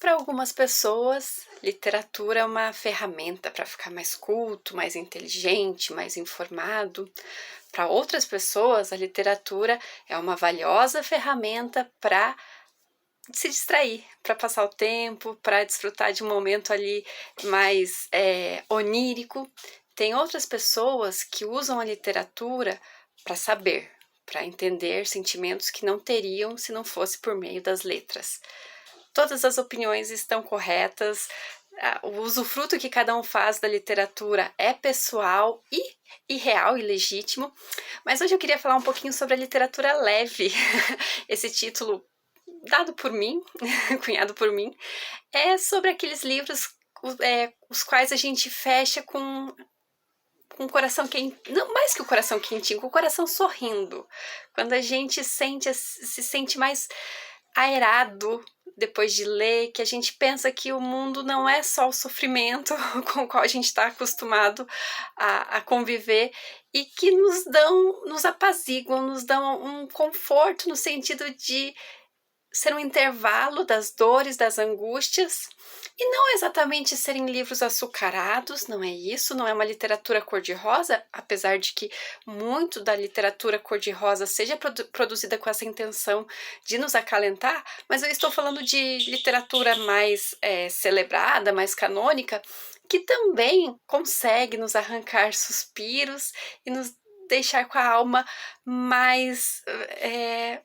Para algumas pessoas, literatura é uma ferramenta para ficar mais culto, mais inteligente, mais informado. Para outras pessoas, a literatura é uma valiosa ferramenta para se distrair, para passar o tempo, para desfrutar de um momento ali mais onírico. Tem outras pessoas que usam a literatura para saber, para entender sentimentos que não teriam se não fosse por meio das letras. Todas as opiniões estão corretas, o usufruto que cada um faz da literatura é pessoal e real e legítimo, mas hoje eu queria falar um pouquinho sobre a literatura leve. Esse título, dado por mim, cunhado por mim, é sobre aqueles livros os quais a gente fecha com o coração quente, não mais que o coração quentinho, com o coração sorrindo, quando a gente se sente mais aerado depois de ler, que a gente pensa que o mundo não é só o sofrimento com o qual a gente está acostumado a conviver e que nos apaziguam, nos dão um conforto no sentido de ser um intervalo das dores, das angústias, e não exatamente serem livros açucarados, não é isso, não é uma literatura cor-de-rosa, apesar de que muito da literatura cor-de-rosa seja produzida com essa intenção de nos acalentar, mas eu estou falando de literatura mais celebrada, mais canônica, que também consegue nos arrancar suspiros e nos deixar com a alma mais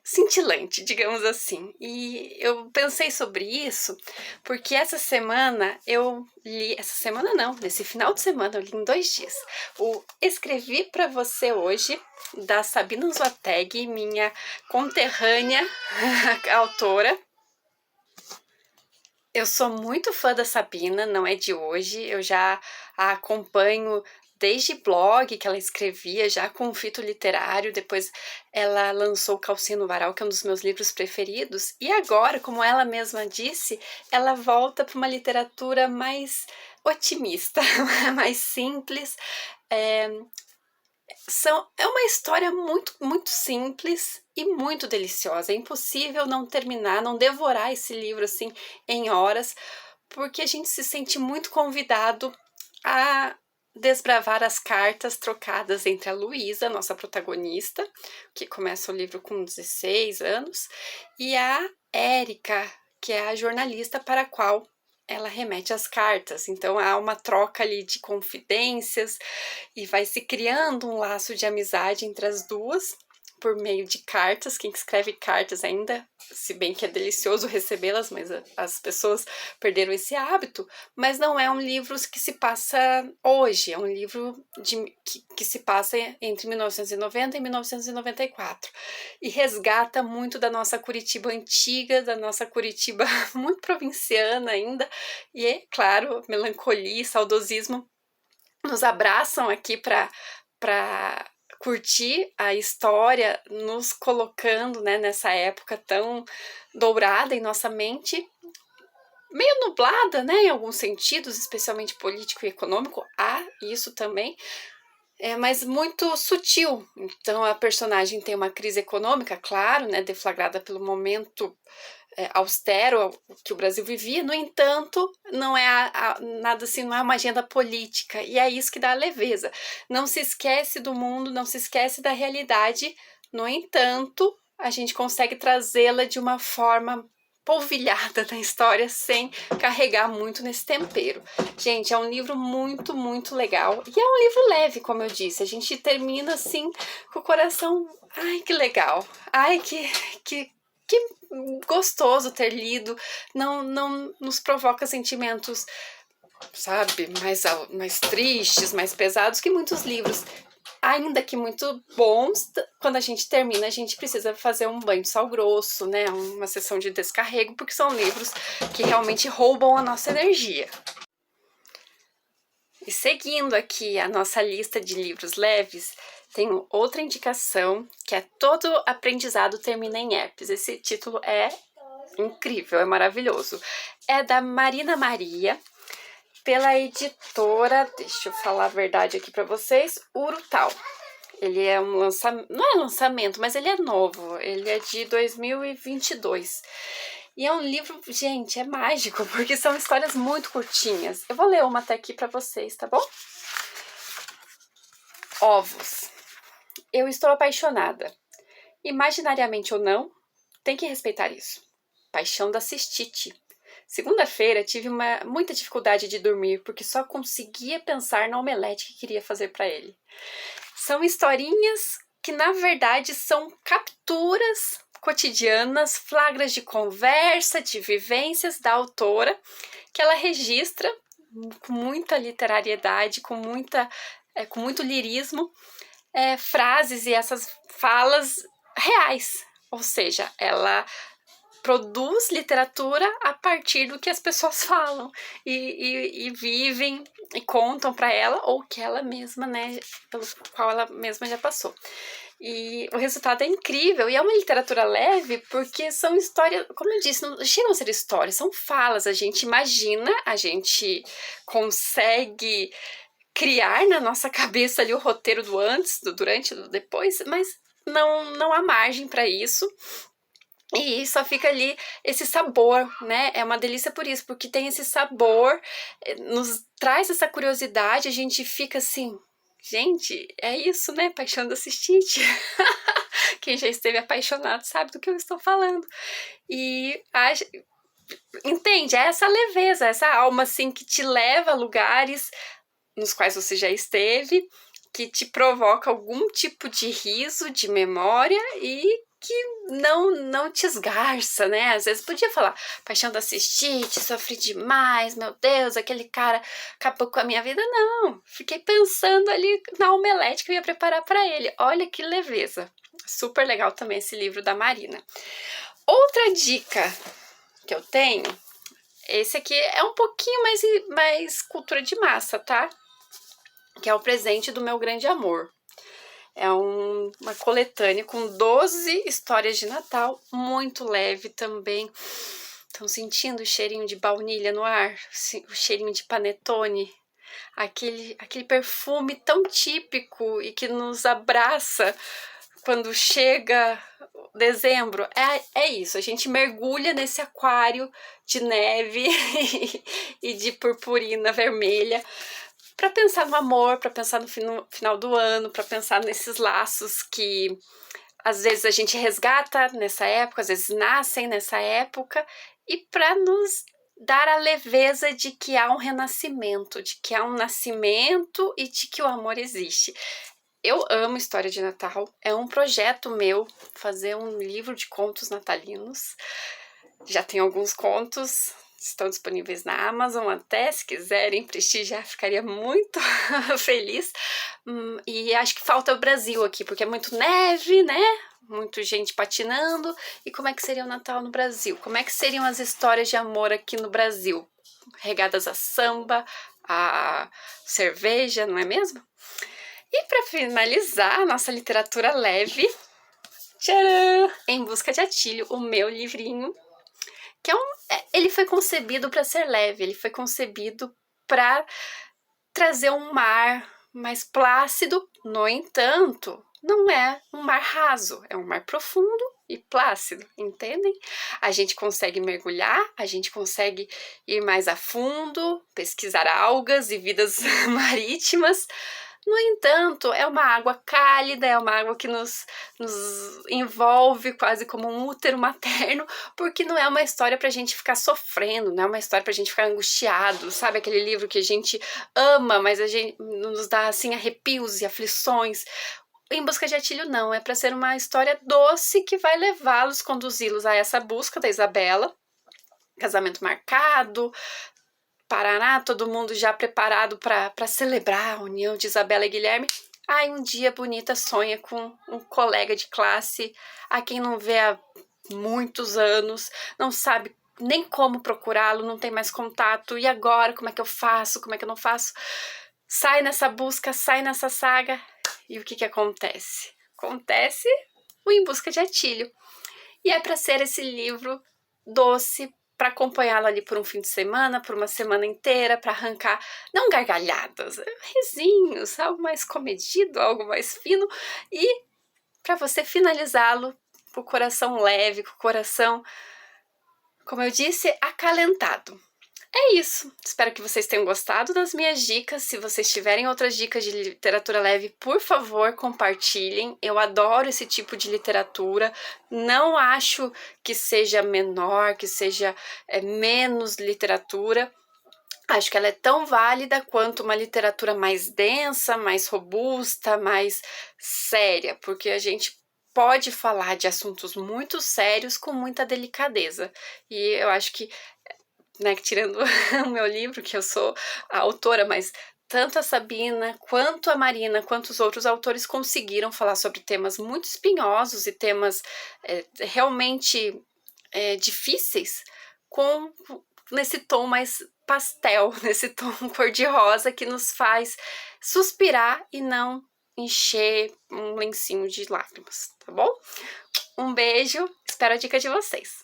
cintilante, digamos assim. E eu pensei sobre isso porque essa semana eu li, essa semana não, nesse final de semana eu li em 2 dias, o Escrevi para Você Hoje, da Sabina Zweig, minha conterrânea autora. Eu sou muito fã da Sabina, não é de hoje, eu já a acompanho desde blog que ela escrevia, já com o Fito Literário, depois ela lançou Calcinha no Varal, que é um dos meus livros preferidos, e agora, como ela mesma disse, ela volta para uma literatura mais otimista, mais simples. É uma história muito, muito simples e muito deliciosa. É impossível não terminar, não devorar esse livro assim em horas, porque a gente se sente muito convidado a desbravar as cartas trocadas entre a Luísa, nossa protagonista, que começa o livro com 16 anos, e a Érica, que é a jornalista para a qual ela remete as cartas. Então há uma troca ali de confidências e vai se criando um laço de amizade entre as duas por meio de cartas. Quem escreve cartas ainda, se bem que é delicioso recebê-las, mas as pessoas perderam esse hábito, não é um livro que se passa hoje, é um livro que se passa entre 1990 e 1994 e resgata muito da nossa Curitiba antiga, da nossa Curitiba muito provinciana ainda, e é claro, melancolia e saudosismo nos abraçam aqui para curtir a história, nos colocando, né, nessa época tão dourada em nossa mente, meio nublada, né, em alguns sentidos, especialmente político e econômico, há isso também, mas muito sutil. Então a personagem tem uma crise econômica, claro, né, deflagrada pelo momento austero que o Brasil vivia, no entanto, não é nada assim, não é uma agenda política, e é isso que dá a leveza. Não se esquece do mundo, não se esquece da realidade, no entanto, a gente consegue trazê-la de uma forma polvilhada na história, sem carregar muito nesse tempero. Gente, é um livro muito, muito legal, e é um livro leve, como eu disse, a gente termina assim, com o coração, ai, que legal, ai, que gostoso ter lido, não nos provoca sentimentos, sabe, mais tristes, mais pesados que muitos livros, ainda que muito bons. Quando a gente termina, a gente precisa fazer um banho de sal grosso, né, uma sessão de descarrego, porque são livros que realmente roubam a nossa energia. E seguindo aqui a nossa lista de livros leves, tenho outra indicação, que é Todo Aprendizado Termina em Herpes. Esse título é incrível, é maravilhoso. É da Marina Maria, pela editora, deixa eu falar a verdade aqui para vocês, Urutau. Ele é um lançamento, não é lançamento, mas ele é novo, ele é de 2022. E é um livro, gente, é mágico, porque são histórias muito curtinhas. Eu vou ler uma até aqui para vocês, tá bom? Ovos. Eu estou apaixonada. Imaginariamente ou não, tem que respeitar isso. Paixão da cistite. Segunda-feira tive muita dificuldade de dormir porque só conseguia pensar na omelete que queria fazer para ele. São historinhas que na verdade são capturas cotidianas, flagras de conversa, de vivências da autora, que ela registra com muita literariedade, com muito lirismo, frases e essas falas reais. Ou seja, ela produz literatura a partir do que as pessoas falam e vivem e contam para ela, ou que ela mesma, né, pelo qual ela mesma já passou. E o resultado é incrível, e é uma literatura leve porque são histórias, como eu disse, não chegam a ser histórias, são falas, a gente imagina, a gente consegue criar na nossa cabeça ali o roteiro do antes, do durante, do depois, mas não há margem para isso. E só fica ali esse sabor, né? É uma delícia por isso, porque tem esse sabor, nos traz essa curiosidade, a gente fica assim, gente, é isso, né? Paixão da cistite. Quem já esteve apaixonado sabe do que eu estou falando. E entende? É essa leveza, essa alma assim que te leva a lugares nos quais você já esteve, que te provoca algum tipo de riso, de memória e que não te esgarça, né? Às vezes podia falar, paixão da cistite, sofri demais, meu Deus, aquele cara acabou com a minha vida. Não, fiquei pensando ali na omelete que eu ia preparar para ele. Olha que leveza. Super legal também esse livro da Marina. Outra dica que eu tenho, esse aqui é um pouquinho mais cultura de massa, tá? Que é O Presente do Meu Grande Amor. É uma coletânea com 12 histórias de Natal, muito leve também. Estão sentindo o cheirinho de baunilha no ar? O cheirinho de panetone? Aquele perfume tão típico e que nos abraça quando chega dezembro. É isso, a gente mergulha nesse aquário de neve e de purpurina vermelha para pensar no amor, para pensar no final do ano, para pensar nesses laços que às vezes a gente resgata nessa época, às vezes nascem nessa época, e para nos dar a leveza de que há um renascimento, de que há um nascimento e de que o amor existe. Eu amo história de Natal, é um projeto meu fazer um livro de contos natalinos. Já tem alguns contos, estão disponíveis na Amazon até, se quiserem prestigiar, ficaria muito feliz. E acho que falta o Brasil aqui, porque é muito neve, né? Muita gente patinando. E como é que seria o Natal no Brasil? Como é que seriam as histórias de amor aqui no Brasil? Regadas a samba, a cerveja, não é mesmo? E para finalizar a nossa literatura leve, tcharam! Em Busca de Atilho, o meu livrinho, que ele foi concebido para ser leve, ele foi concebido para trazer um mar mais plácido. No entanto, não é um mar raso, é um mar profundo e plácido, entendem? A gente consegue mergulhar, a gente consegue ir mais a fundo, pesquisar algas e vidas marítimas. No entanto, é uma água cálida, é uma água que nos envolve quase como um útero materno, porque não é uma história pra gente ficar sofrendo, não é uma história pra gente ficar angustiado, sabe? Aquele livro que a gente ama, mas a gente nos dá assim arrepios e aflições. Em Busca de Atilho não, é para ser uma história doce que vai levá-los, conduzi-los a essa busca da Isabela, casamento marcado, Paraná, todo mundo já preparado para celebrar a união de Isabela e Guilherme. Ai, um dia Bonita sonha com um colega de classe a quem não vê há muitos anos, não sabe nem como procurá-lo, não tem mais contato. E agora, como é que eu faço? Como é que eu não faço? Sai nessa busca, sai nessa saga. E o que acontece? Acontece o Em Busca de Atilho. E é para ser esse livro doce, para acompanhá-lo ali por um fim de semana, por uma semana inteira, para arrancar, não gargalhadas, risinhos, algo mais comedido, algo mais fino, e para você finalizá-lo com o coração leve, com o coração como eu disse, acalentado. É isso. Espero que vocês tenham gostado das minhas dicas. Se vocês tiverem outras dicas de literatura leve, por favor, compartilhem. Eu adoro esse tipo de literatura. Não acho que seja menor, que seja menos literatura. Acho que ela é tão válida quanto uma literatura mais densa, mais robusta, mais séria, porque a gente pode falar de assuntos muito sérios com muita delicadeza. E eu acho que, né, tirando o meu livro, que eu sou a autora, mas tanto a Sabina, quanto a Marina, quanto os outros autores conseguiram falar sobre temas muito espinhosos e temas realmente difíceis nesse tom mais pastel, nesse tom cor-de-rosa que nos faz suspirar e não encher um lencinho de lágrimas, tá bom? Um beijo, espero a dica de vocês.